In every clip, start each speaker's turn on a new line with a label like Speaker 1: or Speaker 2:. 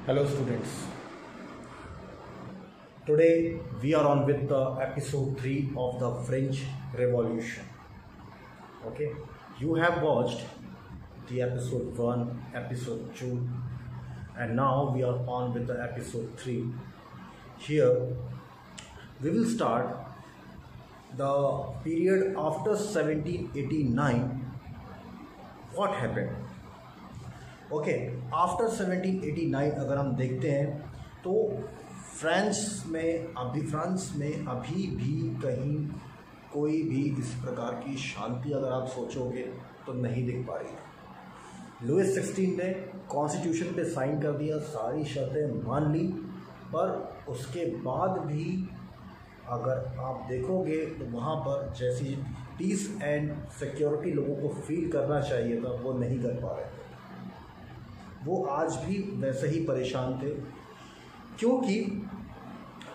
Speaker 1: Hello students, today we are on with the episode 3 of the French Revolution. Okay, you have watched the episode 1, episode 2 and now we are on with the episode 3. Here we will start the period after 1789. What happened? Okay, after 1789 अगर हम देखते हैं तो France में अभी भी कहीं कोई भी इस प्रकार की शांति अगर आप सोचोगे तो नहीं दिख पा रही है। लुइस 16 ने कॉन्स्टिट्यूशन पे साइन कर दिया, सारी शर्तें मान ली, पर उसके बाद भी अगर आप देखोगे तो वहाँ पर जैसी पीस एंड सिक्योरिटी लोगों को फील करना चाहिए था वो नहीं कर पा रहे। वो आज भी वैसे ही परेशान थे क्योंकि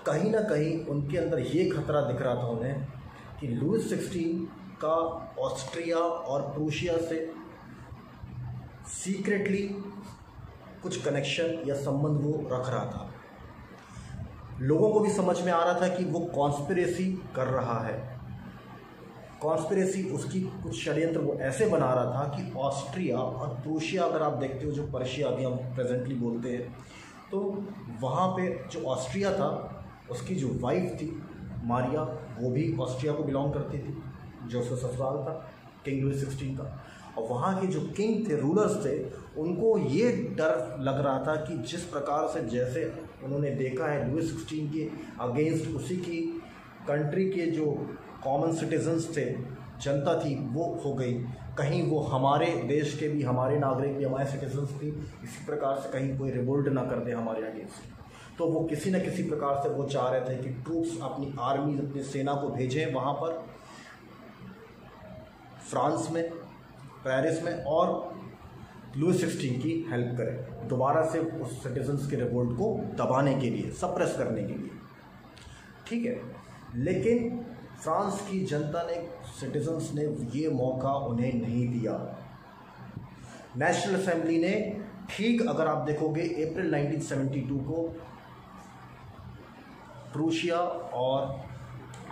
Speaker 1: कहीं ना कहीं उनके अंदर ये खतरा दिख रहा था उन्हें कि लुइस 16 का ऑस्ट्रिया और प्रूशिया से सीक्रेटली कुछ कनेक्शन या संबंध वो रख रहा था। लोगों को भी समझ में आ रहा था कि वो कॉन्स्पिरेसी कर रहा है। कॉन्स्पिरेसी उसकी कुछ षड्यंत्र वो ऐसे बना रहा था कि ऑस्ट्रिया और प्रूशिया, अगर आप देखते हो जो पर्शिया अभी हम प्रेजेंटली बोलते हैं, तो वहाँ पे जो ऑस्ट्रिया था उसकी जो वाइफ थी मारिया, वो भी ऑस्ट्रिया को बिलोंग करती थी, जो उसका ससुराल था किंग लुइस 16 का। और वहाँ के जो किंग थे, रूलर्स थे, उनको ये डर लग रहा था कि जिस प्रकार से जैसे उन्होंने देखा है लुइस 16 के अगेंस्ट उसी की कंट्री के जो कॉमन सिटीजन्स थे, जनता थी, वो हो गई। कहीं वो हमारे देश के भी, हमारे नागरिक भी, हमारे सिटीजन्स भी इसी प्रकार से कहीं कोई रिवोल्ट ना कर दे हमारे अगेंस्ट। तो वो किसी न किसी प्रकार से वो चाह रहे थे कि ट्रूप्स, अपनी आर्मी, अपनी सेना को भेजें वहाँ पर फ्रांस में, पेरिस में, और लुइस 16 की हेल्प करें दोबारा से उस सिटीजन्स के रिवोल्ट को दबाने के लिए, सप्रेस करने के लिए। ठीक है, लेकिन फ्रांस की जनता ने, सिटीजन्स ने ये मौका उन्हें नहीं दिया। नेशनल असेंबली ने ठीक, अगर आप देखोगे, अप्रैल 1972 को प्रूशिया और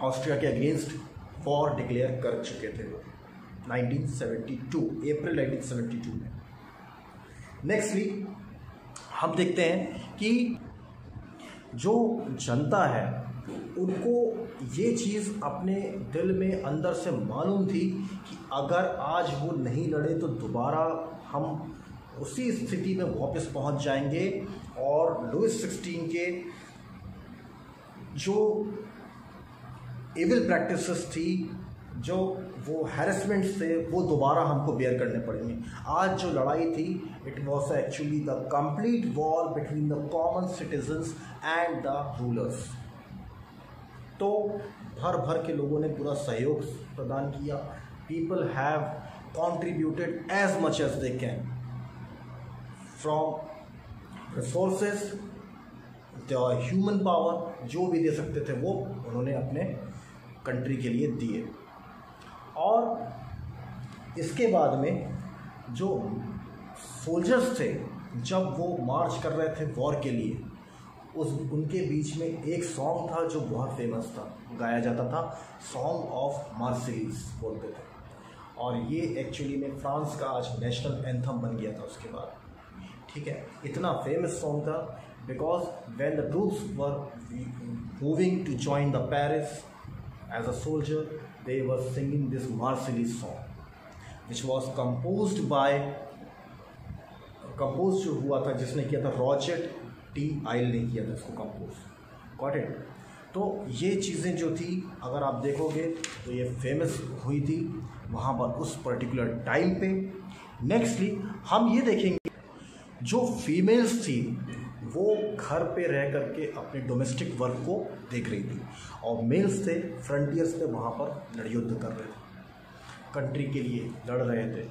Speaker 1: ऑस्ट्रिया के अगेंस्ट वॉर डिक्लेयर कर चुके थे 1972, अप्रैल 1972 में। नेक्स्टली हम देखते हैं कि जो जनता है उनको ये चीज़ अपने दिल में अंदर से मालूम थी कि अगर आज वो नहीं लड़े तो दोबारा हम उसी स्थिति में वापस पहुंच जाएंगे और लुइस 16 के जो एविल प्रैक्टिसेस थी, जो वो हैरेसमेंट्स थे, वो दोबारा हमको बेयर करने पड़ेंगे। आज जो लड़ाई थी, it was actually the complete war between the common citizens and the rulers. तो भर भर के लोगों ने पूरा सहयोग प्रदान किया। People have contributed as much as they can from resources, the human power, जो भी दे सकते थे वो उन्होंने अपने कंट्री के लिए दिए। और इसके बाद में जो सोल्जर्स थे, जब वो मार्च कर रहे थे वॉर के लिए, उनके बीच में एक सॉन्ग था जो बहुत फेमस था, गाया जाता था, सॉन्ग ऑफ मार्सिलीज बोलते थे। और ये एक्चुअली में फ्रांस का आज नेशनल एंथम बन गया था उसके बाद। ठीक है, इतना फेमस सॉन्ग था because when the troops were moving to join the Paris as a soldier, they were singing this Marseillaise song, which was composed जो हुआ था, जिसने किया था रॉचेट टी आइल ने किया था इसको कंपोज। Got it? तो ये चीज़ें जो थी, अगर आप देखोगे तो ये फेमस हुई थी वहाँ पर उस पर्टिकुलर टाइम पे। नेक्स्टली हम ये देखेंगे जो फीमेल्स थी वो घर पे रह करके अपने डोमेस्टिक वर्क को देख रही थी, और मेल्स थे फ्रंटियर्स पे वहाँ पर युद्ध कर रहे थे, कंट्री के लिए लड़ रहे थे।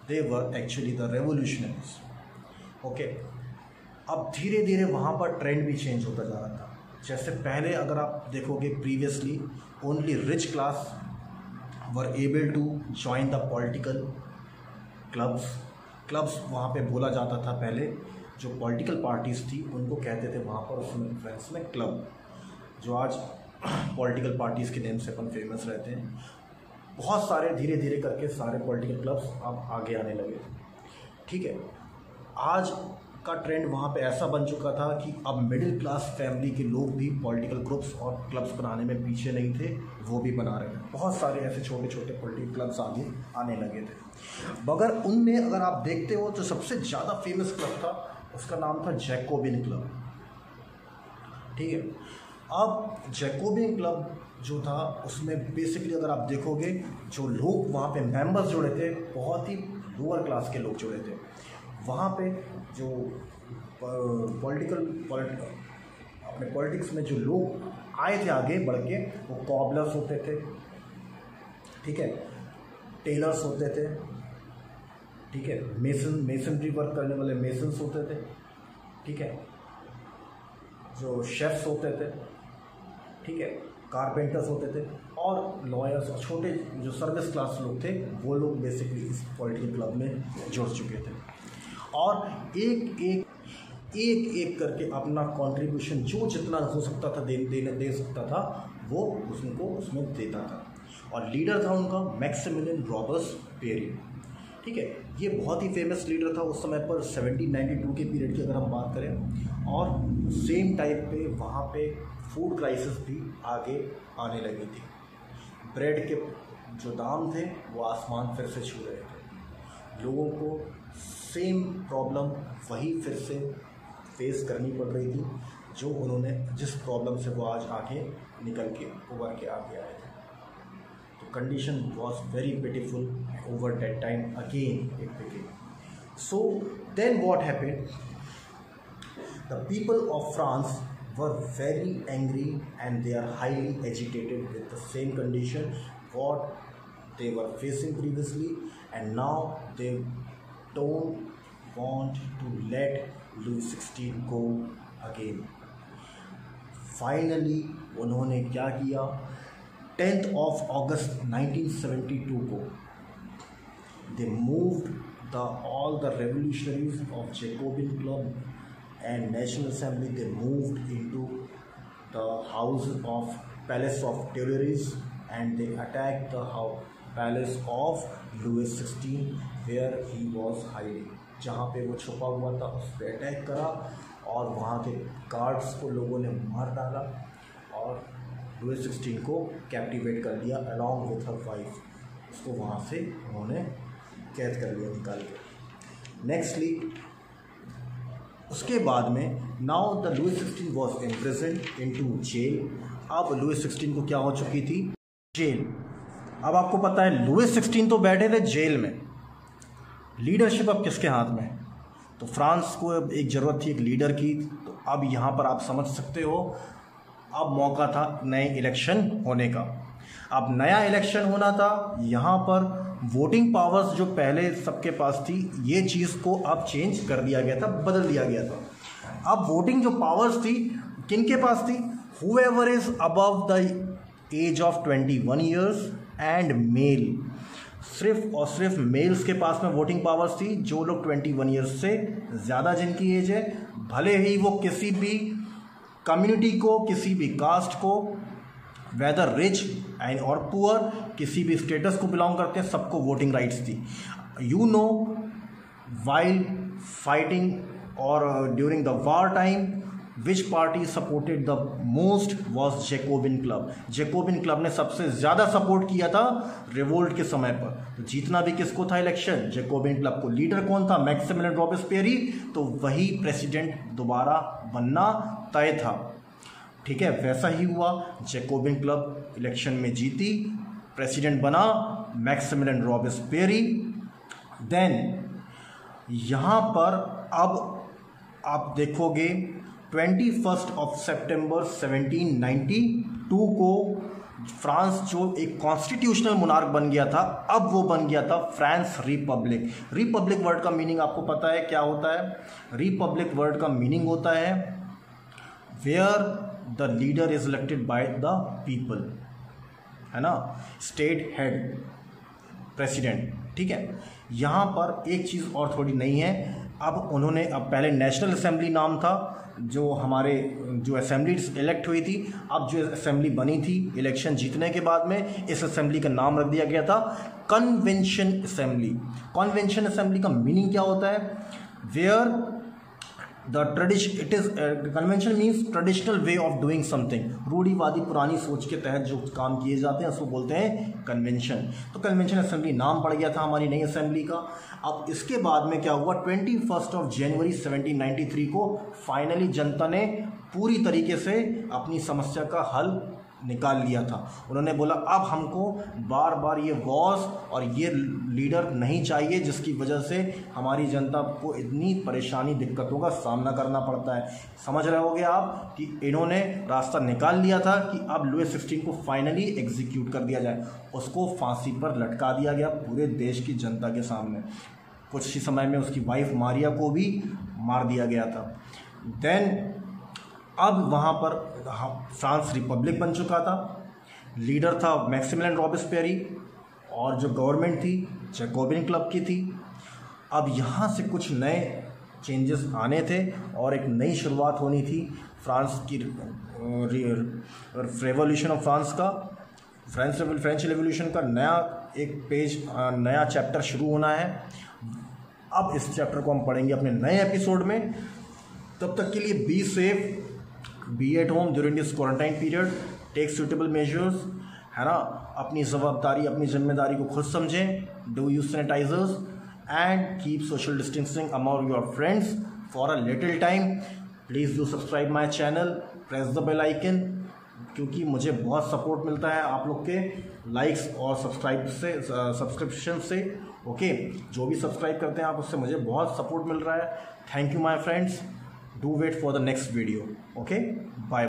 Speaker 1: They were actually the revolutionaries. Okay, अब धीरे धीरे वहाँ पर ट्रेंड भी चेंज होता जा रहा था। जैसे पहले अगर आप देखोगे, previously only rich class were able to join the political clubs वहाँ पे बोला जाता था पहले जो पॉलिटिकल पार्टीज़ थी उनको कहते थे वहाँ पर उसमें फ्रेंच में क्लब, जो आज पॉलिटिकल पार्टीज़ के नेम से अपन फेमस रहते हैं। बहुत सारे धीरे धीरे करके सारे पॉलिटिकल क्लब्स अब आगे आने लगे। ठीक है, आज का ट्रेंड वहाँ पे ऐसा बन चुका था कि अब मिडिल क्लास फैमिली के लोग भी पॉलिटिकल ग्रुप्स और क्लब्स बनाने में पीछे नहीं थे, वो भी बना रहे हैं। बहुत सारे ऐसे छोटे छोटे पॉलिटिकल क्लब्स आगे आने लगे थे, मगर उनमें अगर आप देखते हो तो सबसे ज़्यादा फेमस क्लब था, उसका नाम था जैकोबिन क्लब। ठीक है, अब जैकोबिन क्लब जो था उसमें बेसिकली अगर आप देखोगे जो लोग वहाँ पे मेंबर्स जुड़े थे, बहुत ही लोअर क्लास के लोग जुड़े थे। वहाँ पे जो अपने पॉलिटिक्स में जो लोग आए थे आगे बढ़ के, वो कॉबलर्स होते थे, ठीक है, टेलर्स होते थे, ठीक है, मेसनरी वर्क करने वाले मेसन्स होते थे, ठीक है, जो शेफ्स होते थे, ठीक है, कारपेंटर्स होते थे, और लॉयर्स और छोटे जो सर्विस क्लास लोग थे वो लोग बेसिकली इस पॉलिटिकल क्लब में जुड़ चुके थे। और एक करके अपना कंट्रीब्यूशन जो जितना हो सकता था दे सकता था वो उसको उसमें देता था। और लीडर था उनका मैक्सिमिलियन रॉबस्पियर। ठीक है, ये बहुत ही फेमस लीडर था उस समय पर, 1792 के पीरियड की अगर हम बात करें। और सेम टाइप पे वहाँ पे फूड क्राइसिस भी आगे आने लगी थी। ब्रेड के जो दाम थे वो आसमान फिर से छू रहे थे। लोगों को सेम प्रॉब्लम वही फिर से फेस करनी पड़ रही थी जो उन्होंने जिस प्रॉब्लम से वो आज आगे निकल के उभर के आगे आए थे। तो condition was very pitiful over that time again it became. So then what happened, the people of France were very angry and they are highly agitated with the same condition what they were facing previously, and now they don't want to let Louis XVI go again. Finally उन्होंने क्या किया, 10th of August 1972 को they moved all the revolutionaries of Jacobin Club and National Assembly, they moved into the house of Palace of Tuileries and they attacked the palace of Louis XVI where he was hiding. जहाँ पे वो छुपा हुआ था उस पर attack करा और वहाँ के गार्ड्स को लोगों ने मार डाला और लुइस 16 को कैप्टिवेट कर लिया along with her wife। उसको वहाँ से उन्होंने कैद कर लिया निकाल के। नेक्स्टली उसके बाद में now the Louis 16 was imprisoned into jail. अब लुइस 16 को क्या हो चुकी थी, जेल। अब आपको पता है लुइस 16 तो बैठे थे जेल में, लीडरशिप अब किसके हाथ में? तो फ्रांस को अब एक ज़रूरत थी एक लीडर की। तो अब यहाँ पर आप समझ सकते हो अब मौका था नए इलेक्शन होने का। अब नया इलेक्शन होना था, यहाँ पर वोटिंग पावर्स जो पहले सबके पास थी ये चीज़ को अब चेंज कर दिया गया था, बदल दिया गया था। अब वोटिंग जो पावर्स थी किन के पास थी, whoever is above the age of 21 years and male, सिर्फ और सिर्फ मेल्स के पास में वोटिंग पावर्स थी। जो लोग 21 ईयर्स से ज़्यादा जिनकी एज है, भले ही वो किसी भी कम्युनिटी को, किसी भी कास्ट को, वेदर रिच एंड और पुअर, किसी भी स्टेटस को बिलोंग करते हैं, सबको वोटिंग राइट्स थी। यू नो वाइल फाइटिंग और during the war time which party supported the most was Jacobin club. Jacobin club ने सबसे ज़्यादा सपोर्ट किया था रिवोल्ट के समय पर। तो जीतना भी किसको था इलेक्शन, जैकोबिन क्लब को। लीडर कौन था, मैक्सिमिलियन रॉबस्पियर, तो वही प्रेसिडेंट दोबारा बनना तय था। ठीक है, वैसा ही हुआ। जैकोबिन क्लब इलेक्शन में जीती, प्रेसिडेंट बना मैक्सिमिलियन रॉबस्पियर। देन यहाँ पर अब आप देखोगे 21 of September 1792 को फ्रांस जो एक कॉन्स्टिट्यूशनल मोनार्क बन गया था, अब वो बन गया था फ्रांस रिपब्लिक। रिपब्लिक वर्ड का मीनिंग आपको पता है क्या होता है? रिपब्लिक वर्ड का मीनिंग होता है where the leader is elected by the people, है ना, स्टेट हेड, प्रेसिडेंट। ठीक है, यहाँ पर एक चीज़ और थोड़ी नई है अब उन्होंने, अब पहले नेशनल असेंबली नाम था जो हमारे जो असेंबलीज इलेक्ट हुई थी, अब जो असेंबली बनी थी इलेक्शन जीतने के बाद में, इस असेंबली का नाम रख दिया गया था कन्वेंशन असेंबली। कन्वेंशन असेंबली का मीनिंग क्या होता है? Where the it is convention means traditional way of doing something, रूढ़िवादी पुरानी सोच के तहत जो काम किए जाते हैं उसको बोलते हैं कन्वेंशन। तो कन्वेंशन असेंबली नाम पड़ गया था हमारी नई असेंबली का। अब इसके बाद में क्या हुआ, 21 जनवरी 1793 को फाइनली जनता ने पूरी तरीके से अपनी समस्या का हल निकाल लिया था। उन्होंने बोला अब हमको बार बार ये वॉर्स और ये लीडर नहीं चाहिए जिसकी वजह से हमारी जनता को इतनी परेशानी दिक्कतों का सामना करना पड़ता है। समझ रहे होगे आप कि इन्होंने रास्ता निकाल लिया था कि अब लुई 16 को फाइनली एग्जीक्यूट कर दिया जाए। उसको फांसी पर लटका दिया गया पूरे देश की जनता के सामने। कुछ ही समय में उसकी वाइफ मारिया को भी मार दिया गया था। देन अब वहाँ पर फ्रांस रिपब्लिक बन चुका था, लीडर था मैक्सिमिलियन रॉबेस्पियरी और जो गवर्नमेंट थी जैकोबिन क्लब की थी। अब यहाँ से कुछ नए चेंजेस आने थे और एक नई शुरुआत होनी थी फ्रांस की रेवोल्यूशन ऑफ फ्रांस का, फ्रेंच रेवोल्यूशन का नया एक पेज, नया चैप्टर शुरू होना है। अब इस चैप्टर को हम पढ़ेंगे अपने नए एपिसोड में। तब तक के लिए be safe, be at home during this quarantine period, take suitable measures, है ना। अपनी जवाबदारी, अपनी जिम्मेदारी को खुद समझें, do use sanitisers and keep social distancing among your friends for a little time. Please do subscribe my channel, press the bell icon, क्योंकि मुझे बहुत सपोर्ट मिलता है आप लोग के लाइक्स और सब्सक्रिप्शन से। ओके, जो भी सब्सक्राइब करते हैं आप, उससे मुझे बहुत सपोर्ट मिल रहा है। Thank you my friends, do wait for the next video. Okay, bye.